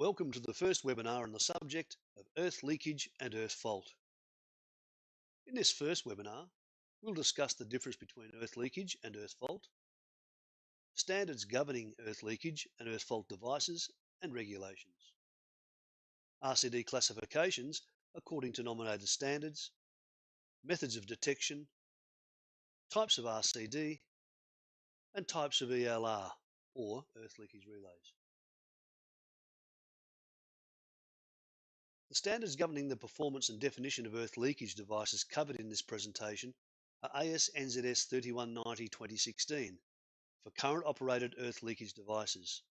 Welcome to the first webinar on the subject of earth leakage and earth fault. In this first webinar, we'll discuss the difference between earth leakage and earth fault, standards governing earth leakage and earth fault devices and regulations, RCD classifications according to nominated standards, methods of detection, types of RCD, and types of ELR, or earth leakage relays. The standards governing the performance and definition of earth leakage devices covered in this presentation are AS NZS 3190-2016 for current operated earth leakage devices,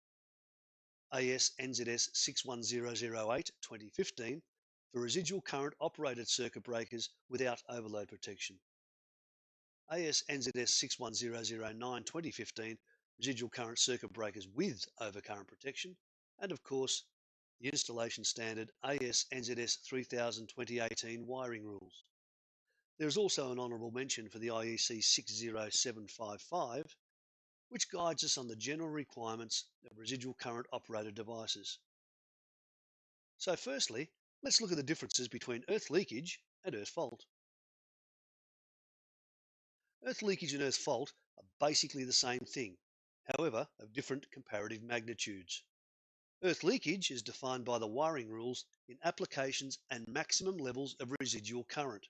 AS NZS 61008-2015 for residual current operated circuit breakers without overload protection, AS NZS 61009-2015 residual current circuit breakers with overcurrent protection, and of course the installation standard AS NZS 3000-2018 wiring rules. There is also an honourable mention for the IEC 60755, which guides us on the general requirements of residual current operated devices. So firstly, let's look at the differences between earth leakage and earth fault. Earth leakage and earth fault are basically the same thing, however of different comparative magnitudes. Earth leakage is defined by the wiring rules in applications and maximum levels of residual current.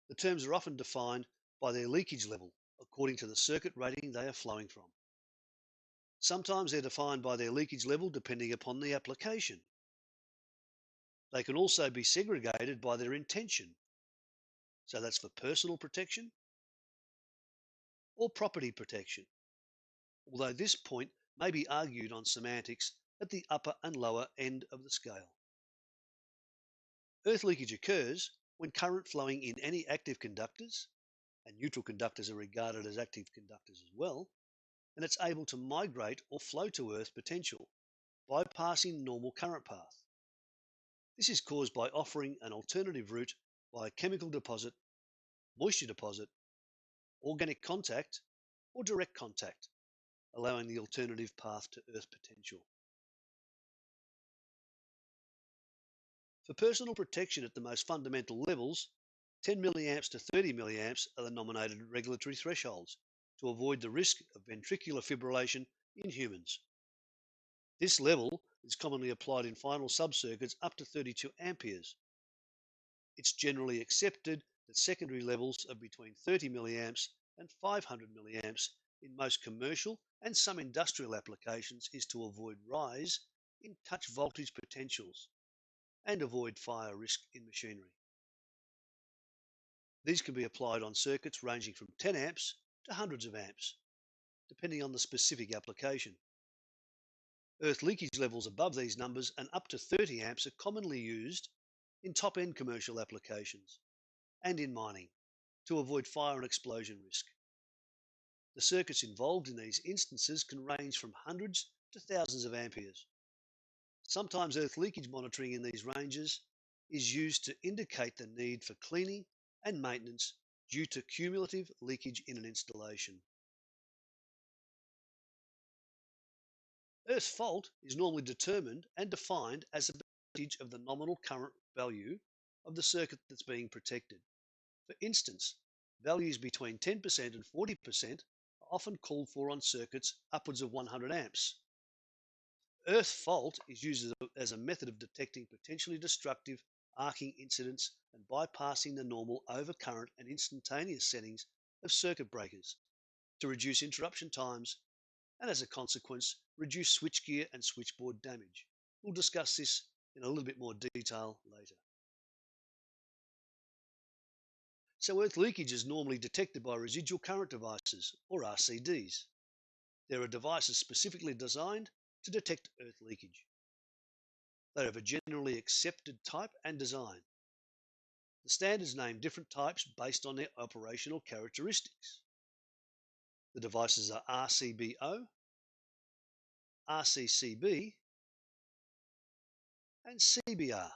The terms are often defined by their leakage level according to the circuit rating they are flowing from. Sometimes they're defined by their leakage level depending upon the application. They can also be segregated by their intention. So that's for personal protection or property protection, although this point may be argued on semantics at the upper and lower end of the scale. Earth leakage occurs when current flowing in any active conductors, and neutral conductors are regarded as active conductors as well, and it's able to migrate or flow to earth potential, bypassing normal current path. This is caused by offering an alternative route via chemical deposit, moisture deposit, organic contact, or direct contact, allowing the alternative path to earth potential. For personal protection at the most fundamental levels, 10 milliamps to 30 milliamps are the nominated regulatory thresholds to avoid the risk of ventricular fibrillation in humans. This level is commonly applied in final subcircuits up to 32 amperes. It's generally accepted that secondary levels of between 30 milliamps and 500 milliamps in most commercial and some industrial applications is to avoid rise in touch voltage potentials and avoid fire risk in machinery. These can be applied on circuits ranging from 10 amps to hundreds of amps, depending on the specific application. Earth leakage levels above these numbers and up to 30 amps are commonly used in top-end commercial applications and in mining to avoid fire and explosion risk. The circuits involved in these instances can range from hundreds to thousands of amperes. Sometimes earth leakage monitoring in these ranges is used to indicate the need for cleaning and maintenance due to cumulative leakage in an installation. Earth fault is normally determined and defined as a percentage of the nominal current value of the circuit that's being protected. For instance, values between 10% and 40% are often called for on circuits upwards of 100 amps. Earth fault is used as a method of detecting potentially destructive arcing incidents and bypassing the normal overcurrent and instantaneous settings of circuit breakers to reduce interruption times and, as a consequence, reduce switchgear and switchboard damage. We'll discuss this in a little bit more detail later. So earth leakage is normally detected by residual current devices, or RCDs. There are devices specifically designed to detect earth leakage. They have a generally accepted type and design. The standards name different types based on their operational characteristics. The devices are RCBO, RCCB, and CBR,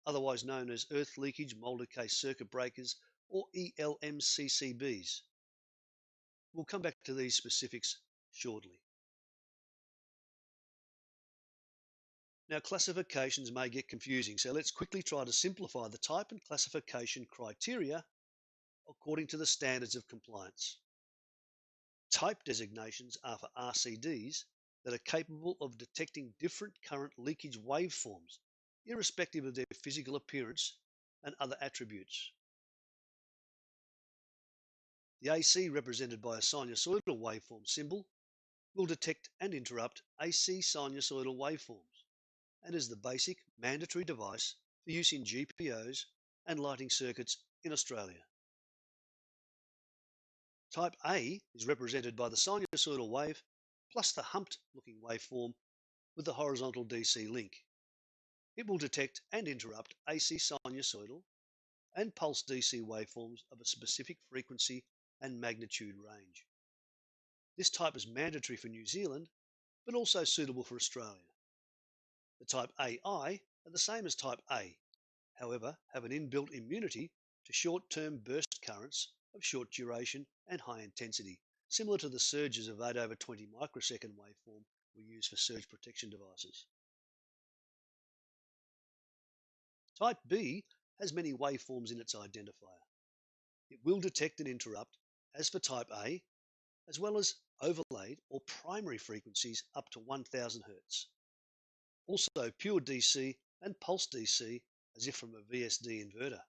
otherwise known as earth leakage molded case circuit breakers, or ELMCCBs. We'll come back to these specifics shortly. Now, classifications may get confusing, so let's quickly try to simplify the type and classification criteria according to the standards of compliance. Type designations are for RCDs that are capable of detecting different current leakage waveforms, irrespective of their physical appearance and other attributes. The AC, represented by a sinusoidal waveform symbol, will detect and interrupt AC sinusoidal waveforms and is the basic mandatory device for use in GPOs and lighting circuits in Australia. Type A is represented by the sinusoidal wave plus the humped looking waveform with the horizontal DC link. It will detect and interrupt AC sinusoidal and pulse DC waveforms of a specific frequency and magnitude range. This type is mandatory for New Zealand, but also suitable for Australia. The type AI are the same as type A, however, have an inbuilt immunity to short-term burst currents of short duration and high intensity, similar to the surges of 8/20 microsecond waveform we use for surge protection devices. Type B has many waveforms in its identifier. It will detect and interrupt, as for type A, as well as overlaid or primary frequencies up to 1000 Hz. Also pure DC and pulse DC as if from a VSD inverter.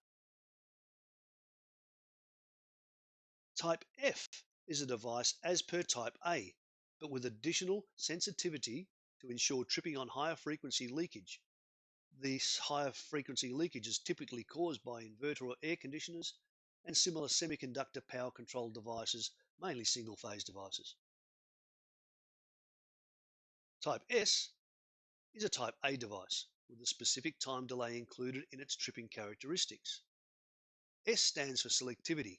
Type F is a device as per type A, but with additional sensitivity to ensure tripping on higher frequency leakage. This higher frequency leakage is typically caused by inverter or air conditioners and similar semiconductor power control devices, mainly single phase devices. Type S is a type A device with a specific time delay included in its tripping characteristics. S stands for selectivity,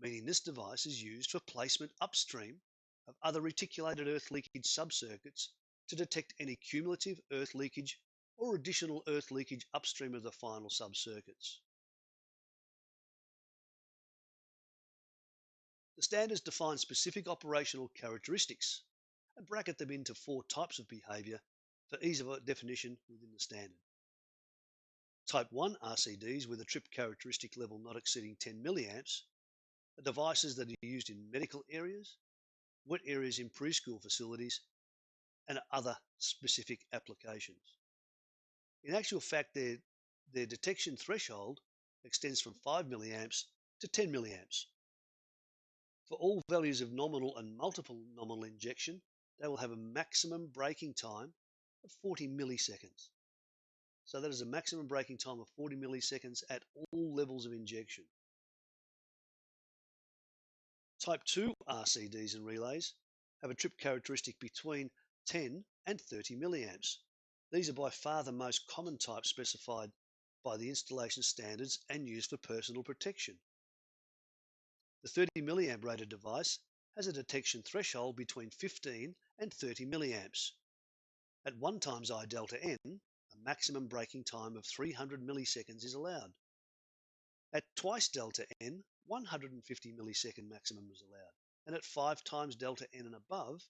meaning this device is used for placement upstream of other reticulated earth leakage subcircuits to detect any cumulative earth leakage or additional earth leakage upstream of the final subcircuits. The standards define specific operational characteristics and bracket them into 4 types of behaviour for ease of definition within the standard. Type 1 RCDs with a trip characteristic level not exceeding 10 milliamps are devices that are used in medical areas, wet areas in preschool facilities, and other specific applications. In actual fact, their detection threshold extends from 5 milliamps to 10 milliamps. For all values of nominal and multiple nominal injection, they will have a maximum breaking time of 40 milliseconds. So that is a maximum breaking time of 40 milliseconds at all levels of injection. Type 2 RCDs and relays have a trip characteristic between 10 and 30 milliamps. These are by far the most common type specified by the installation standards and used for personal protection. The 30 milliamp rated device has a detection threshold between 15 and 30 milliamps. At 1 times I delta N, a maximum breaking time of 300 milliseconds is allowed. At twice delta N, 150 millisecond maximum is allowed. And at 5 times delta N and above,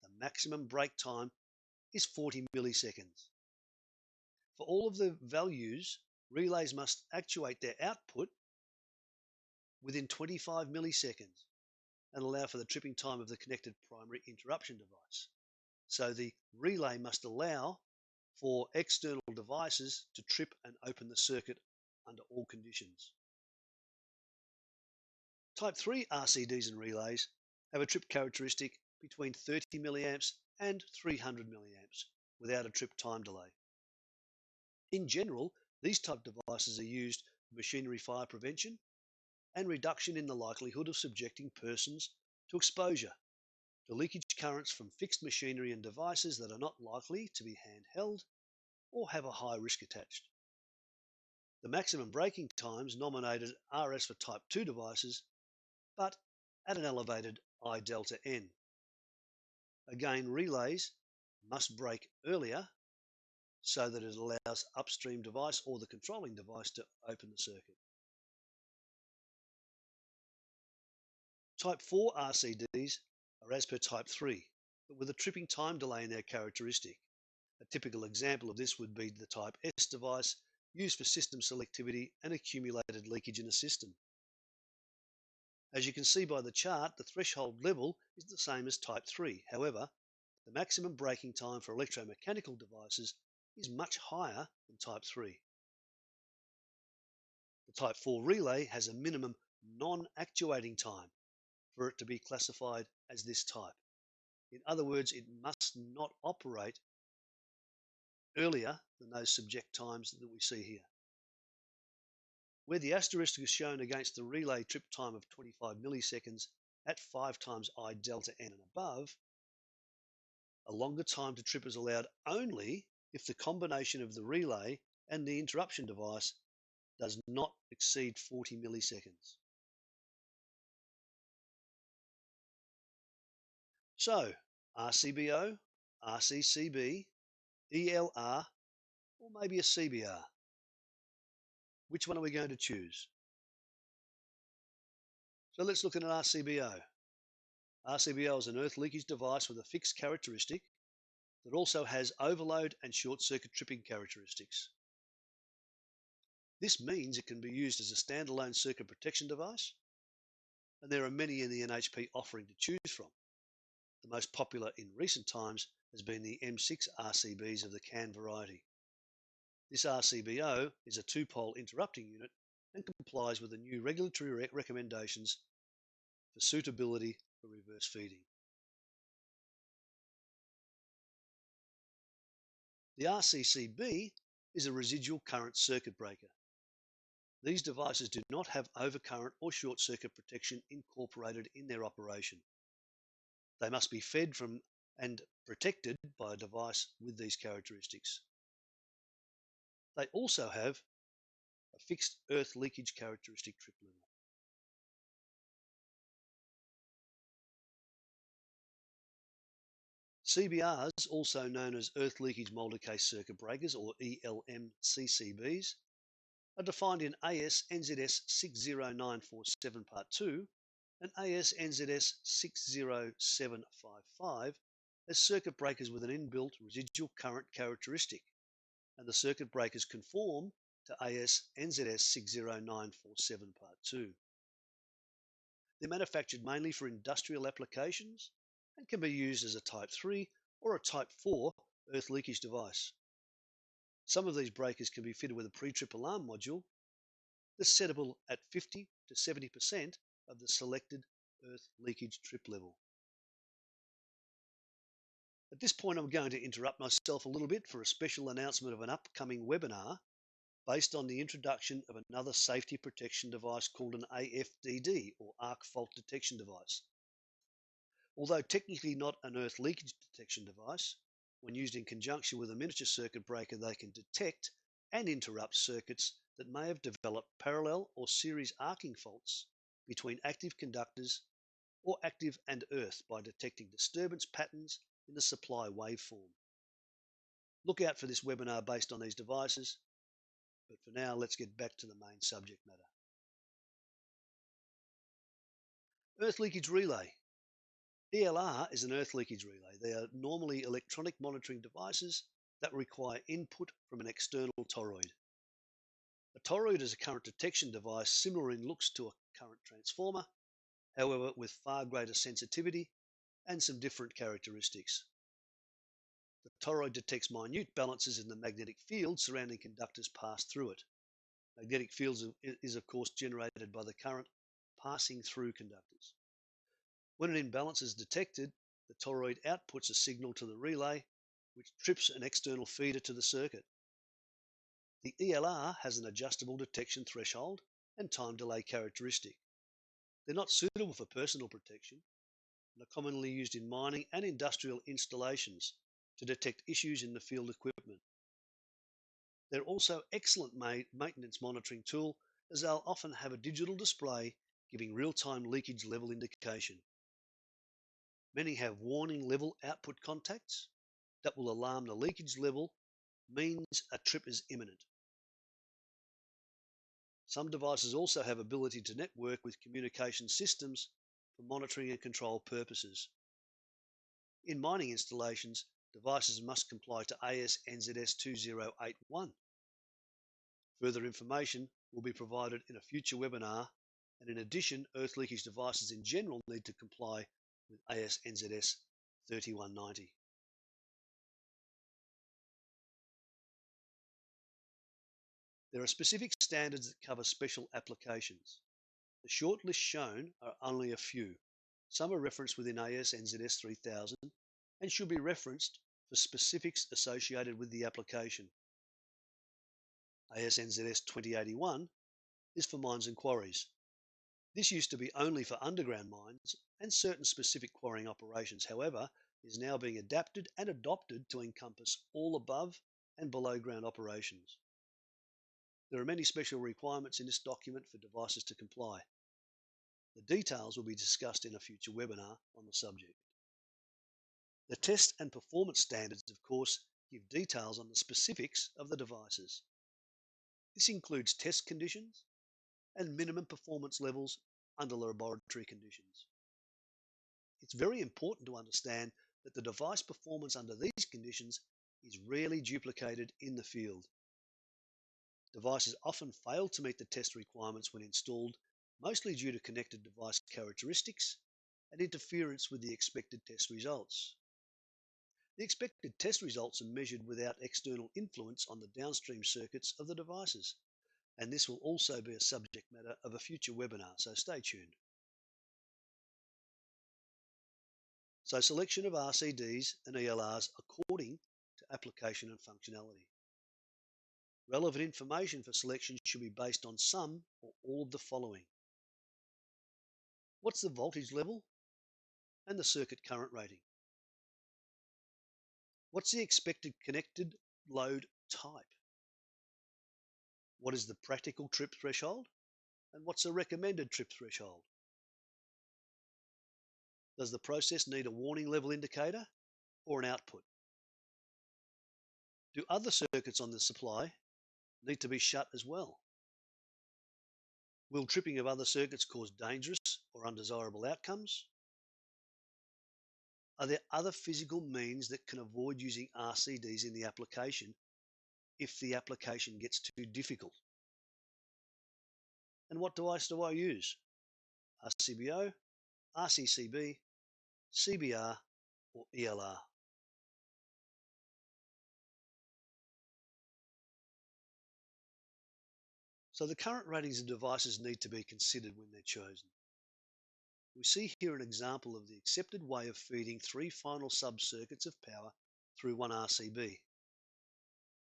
the maximum break time is 40 milliseconds. For all of the values, relays must actuate their output within 25 milliseconds and allow for the tripping time of the connected primary interruption device. So the relay must allow for external devices to trip and open the circuit under all conditions. Type 3 RCDs and relays have a trip characteristic between 30 milliamps and 300 milliamps without a trip time delay. In general, these type devices are used for machinery fire prevention and reduction in the likelihood of subjecting persons to exposure to leakage currents from fixed machinery and devices that are not likely to be handheld or have a high risk attached. The maximum breaking times nominated are as for type 2 devices, but at an elevated I delta N. Again, relays must break earlier so that it allows upstream device or the controlling device to open the circuit. Type 4 RCDs are as per type 3, but with a tripping time delay in their characteristic. A typical example of this would be the type S device used for system selectivity and accumulated leakage in a system. As you can see by the chart, the threshold level is the same as type 3. However, the maximum breaking time for electromechanical devices is much higher than type 3. The type 4 relay has a minimum non-actuating time for it to be classified as this type. In other words, it must not operate earlier than those subject times that we see here. Where the asterisk is shown against the relay trip time of 25 milliseconds at 5 times I delta n and above, a longer time to trip is allowed only if the combination of the relay and the interruption device does not exceed 40 milliseconds. So, RCBO, RCCB, ELR, or maybe a CBR. Which one are we going to choose? So let's look at an RCBO. RCBO is an earth leakage device with a fixed characteristic that also has overload and short circuit tripping characteristics. This means it can be used as a standalone circuit protection device, and there are many in the NHP offering to choose from. The most popular in recent times has been the M6 RCBs of the CAN variety. This RCBO is a two-pole interrupting unit and complies with the new regulatory recommendations for suitability for reverse feeding. The RCCB is a residual current circuit breaker. These devices do not have overcurrent or short circuit protection incorporated in their operation. They must be fed from and protected by a device with these characteristics. They also have a fixed earth leakage characteristic trip level. CBRs, also known as earth leakage multi case circuit breakers or ELMCCBs, are defined in AS NZS 60947 Part 2 and AS NZS 60755 as circuit breakers with an inbuilt residual current characteristic, and the circuit breakers conform to AS NZS 60947 Part 2. They're manufactured mainly for industrial applications and can be used as a Type 3 or a Type 4 earth leakage device. Some of these breakers can be fitted with a pre-trip alarm module that's settable at 50 to 70% of the selected earth leakage trip level. At this point, I'm going to interrupt myself a little bit for a special announcement of an upcoming webinar based on the introduction of another safety protection device called an AFDD or arc fault detection device. Although technically not an earth leakage detection device, when used in conjunction with a miniature circuit breaker, they can detect and interrupt circuits that may have developed parallel or series arcing faults between active conductors or active and earth by detecting disturbance patterns in the supply waveform. Look out for this webinar based on these devices, but for now, let's get back to the main subject matter. Earth leakage relay. ELR is an earth leakage relay. They are normally electronic monitoring devices that require input from an external toroid. A toroid is a current detection device similar in looks to a current transformer, however with far greater sensitivity and some different characteristics. The toroid detects minute balances in the magnetic field surrounding conductors passed through it. Magnetic fields is of course generated by the current passing through conductors. When an imbalance is detected, the toroid outputs a signal to the relay, which trips an external feeder to the circuit. The ELR has an adjustable detection threshold and time delay characteristic. They're not suitable for personal protection and are commonly used in mining and industrial installations to detect issues in the field equipment. They're also excellent maintenance monitoring tool, as they'll often have a digital display giving real-time leakage level indication. Many have warning level output contacts that will alarm the leakage level means a trip is imminent. Some devices also have ability to network with communication systems for monitoring and control purposes. In mining installations, devices must comply to AS NZS 2081. Further information will be provided in a future webinar, and in addition, earth leakage devices in general need to comply with AS NZS 3190. There are specific standards that cover special applications. The short list shown are only a few. Some are referenced within AS NZS 3000 and should be referenced for specifics associated with the application. AS NZS 2081 is for mines and quarries. This used to be only for underground mines and certain specific quarrying operations. However, is now being adapted and adopted to encompass all above and below ground operations. There are many special requirements in this document for devices to comply. The details will be discussed in a future webinar on the subject. The test and performance standards, of course, give details on the specifics of the devices. This includes test conditions and minimum performance levels under laboratory conditions. It's very important to understand that the device performance under these conditions is rarely duplicated in the field. Devices often fail to meet the test requirements when installed, mostly due to connected device characteristics and interference with the expected test results. The expected test results are measured without external influence on the downstream circuits of the devices, and this will also be a subject matter of a future webinar, so stay tuned. So selection of RCDs and ELRs according to application and functionality. Relevant information for selection should be based on some or all of the following. What's the voltage level and the circuit current rating? What's the expected connected load type? What is the practical trip threshold? And what's a recommended trip threshold? Does the process need a warning level indicator or an output? Do other circuits on the supply need to be shut as well? Will tripping of other circuits cause dangerous or undesirable outcomes? Are there other physical means that can avoid using RCDs in the application if the application gets too difficult? And what device do I use? RCBO, RCCB, CBR, or ELR? So the current ratings of devices need to be considered when they're chosen. We see here an example of the accepted way of feeding three final sub-circuits of power through one RCB.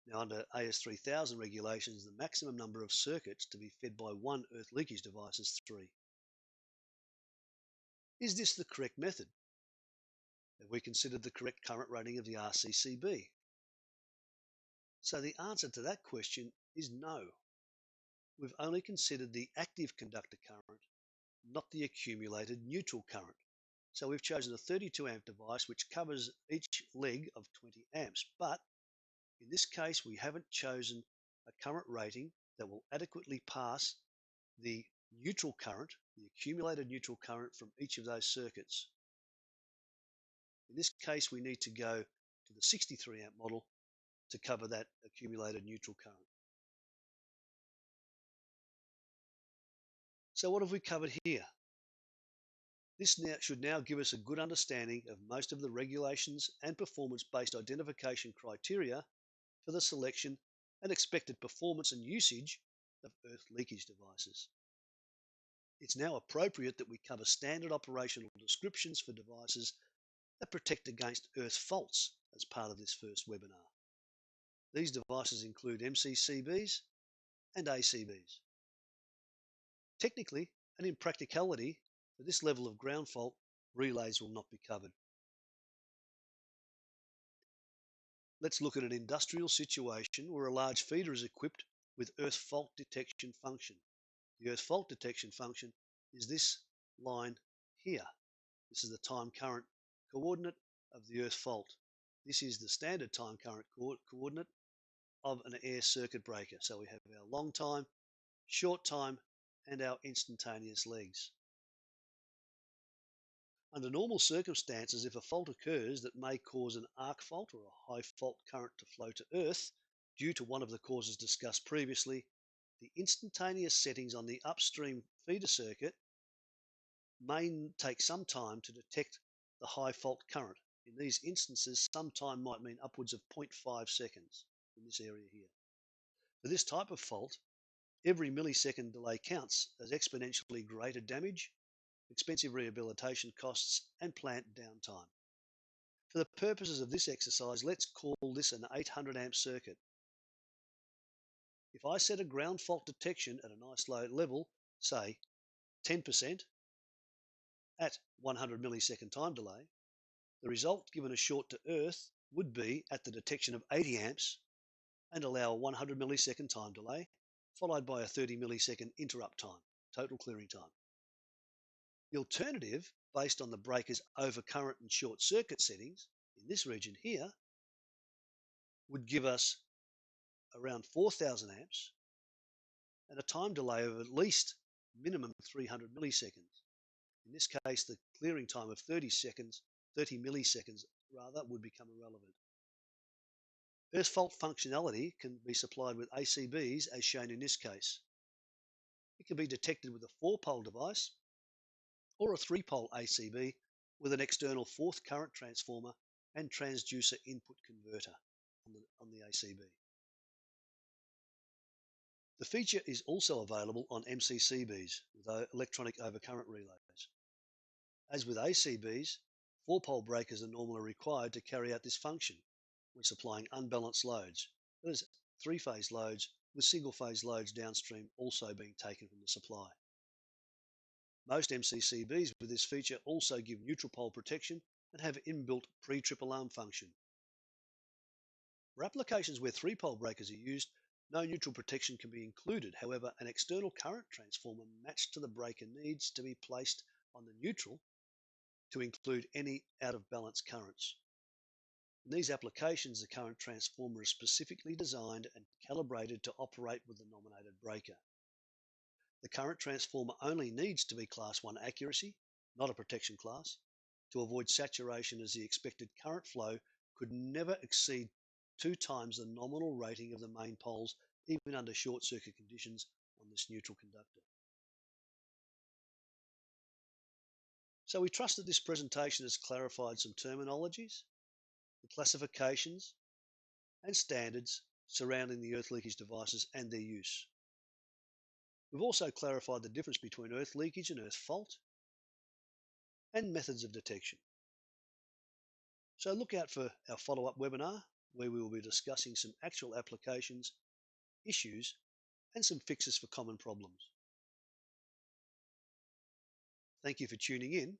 Now, under AS3000 regulations, the maximum number of circuits to be fed by one earth leakage device is 3. Is this the correct method? Have we considered the correct current rating of the RCCB? So the answer to that question is no. We've only considered the active conductor current, not the accumulated neutral current. So we've chosen a 32 amp device which covers each leg of 20 amps, but in this case we haven't chosen a current rating that will adequately pass the neutral current, the accumulated neutral current from each of those circuits. In this case we need to go to the 63 amp model to cover that accumulated neutral current. So what have we covered here? This should now give us a good understanding of most of the regulations and performance-based identification criteria for the selection and expected performance and usage of earth leakage devices. It's now appropriate that we cover standard operational descriptions for devices that protect against earth faults as part of this first webinar. These devices include MCCBs and ACBs. Technically and in practicality, for this level of ground fault, relays will not be covered. Let's look at an industrial situation where a large feeder is equipped with earth fault detection function. The earth fault detection function is this line here. This is the time current coordinate of the earth fault. This is the standard time current coordinate of an air circuit breaker. So we have our long time, short time, and our instantaneous legs. Under normal circumstances, if a fault occurs that may cause an arc fault or a high fault current to flow to earth due to one of the causes discussed previously, the instantaneous settings on the upstream feeder circuit may take some time to detect the high fault current. In these instances, some time might mean upwards of 0.5 seconds in this area here. For this type of fault, every millisecond delay counts as exponentially greater damage, expensive rehabilitation costs, and plant downtime. For the purposes of this exercise, let's call this an 800 amp circuit. If I set a ground fault detection at a nice low level, say 10% at 100 millisecond time delay, the result given a short to earth would be at the detection of 80 amps and allow a 100 millisecond time delay, followed by a 30 millisecond interrupt time, total clearing time. The alternative, based on the breaker's overcurrent and short circuit settings in this region here, would give us around 4,000 amps and a time delay of at least minimum 300 milliseconds. In this case, the clearing time of 30 milliseconds would become irrelevant. Earth fault functionality can be supplied with ACBs as shown in this case. It can be detected with a 4-pole device or a 3-pole ACB with an external fourth current transformer and transducer input converter on the ACB. The feature is also available on MCCBs with electronic overcurrent relays. As with ACBs, 4-pole breakers are normally required to carry out this function when supplying unbalanced loads, that is, 3-phase loads with single-phase loads downstream also being taken from the supply. Most MCCBs with this feature also give neutral pole protection and have inbuilt pre-trip alarm function. For applications where 3-pole breakers are used, no neutral protection can be included. However, an external current transformer matched to the breaker needs to be placed on the neutral to include any out-of-balance currents. In these applications, the current transformer is specifically designed and calibrated to operate with the nominated breaker. The current transformer only needs to be Class 1 accuracy, not a protection class, to avoid saturation, as the expected current flow could never exceed 2 times the nominal rating of the main poles, even under short circuit conditions on this neutral conductor. So we trust that this presentation has clarified some terminologies, the classifications and standards surrounding the earth leakage devices and their use. We've also clarified the difference between earth leakage and earth fault and methods of detection. So look out for our follow-up webinar where we will be discussing some actual applications, issues, and some fixes for common problems. Thank you for tuning in.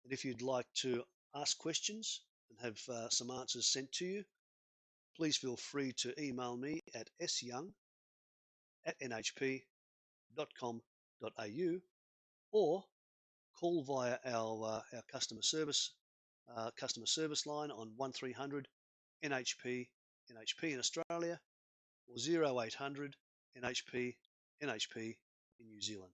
And if you'd like to ask questions and have some answers sent to you, please feel free to email me at syoung@nhp.com.au or call via our customer service line on 1300 NHP in Australia or 0800 NHP in New Zealand.